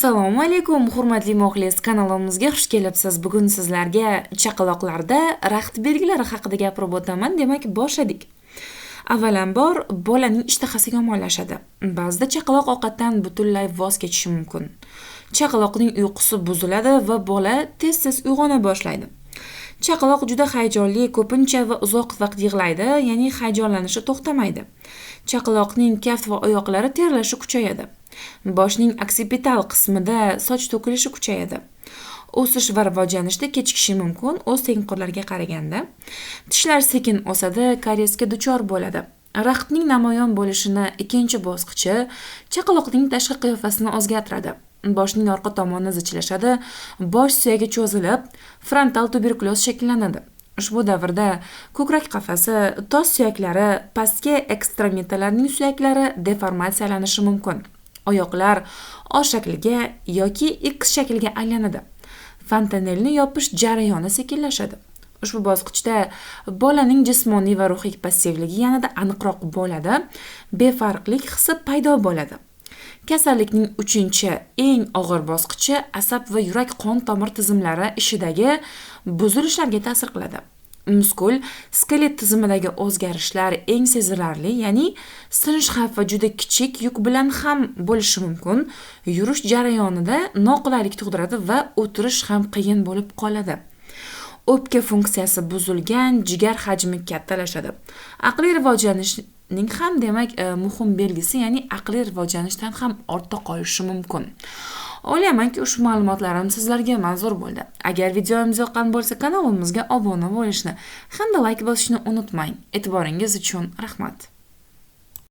Assalomu alaykum, hurmatli muxlis, kanalimizga xush kelibsiz. Bugun sizlarga chaqaloqlarda raxt belgilari haqida gapirib o'taman. Demak, boshladik. Avvalambor, bolaning ishtahasi yomonlashadi. Ba'zida chaqaloq ovqatdan butunlay voz kechishi mumkin. Chaqaloqning uyqusi buziladi va bola tez-tez uyg'ona boshlaydi. Chaqaloq juda hayajonli, ko'pincha va uzoq vaqt yig'laydi, ya'ni hayajonlanishi to'xtamaydi. Chaqaloqning kaft va oyoqlari terlashi kuchayadi. Boshning oksipital qismida soch to'kilishi kuchayadi. O'sish va rivojlanishda kechikishi mumkin o'z tengqurlariga qaraganda. Tishlar sekin o'sadi, kariesga duchor bo'ladi. Raxtning namoyon bo'lishini ikkinchi bosqichi chaqaloqning tashqi qiyofasini o'zgartiradi. Boshning orqa tomoni zichlashadi, bosh suyagi cho'zilib, frontal tuberkuloz shakllanadi. Ushbu davrda ko'krak qafasi, tos suyaklari, pastki ekstremitalarning suyaklari deformatsiyalanishi mumkin. Oyoqlar O shakliga yoki X shakliga aylanadi. Fontanelni yopish jarayoni sekinlashadi. Ushbu bosqichda bolaning jismoniy va ruhiy passivligi yanada aniqroq bo'ladi, befarqlik hissi paydo bo'ladi. Kasallikning 3-chi eng og'ir bosqichi asab va yurak qon tomir tizimlari ishidagi buzilishlarga ta'sir qiladi. Muskul skelet tizimidagi o'zgarishlar eng sezilarli, ya'ni sinish xavfi juda kichik yuk bilan ham bo'lishi mumkin. Yurish jarayonida noqulaylik tug'diradi va o'tirish ham qiyin bo'lib qoladi. O'pka funksiyasi buzilgan, jigar hajmi kattalashadi. Aqliy rivojlanishning ham demak muhim belgisi, ya'ni aqliy rivojlanishdan ham ortda qolishi mumkin. O'ylaymanki, ushbu ma'lumotlarim sizlarga manzur bo'ldi. Agar videomiz yoqqan bo'lsa, kanalimizga obuna bo'lishni hamda like bosishni unutmang. E'tiboringiz uchun rahmat.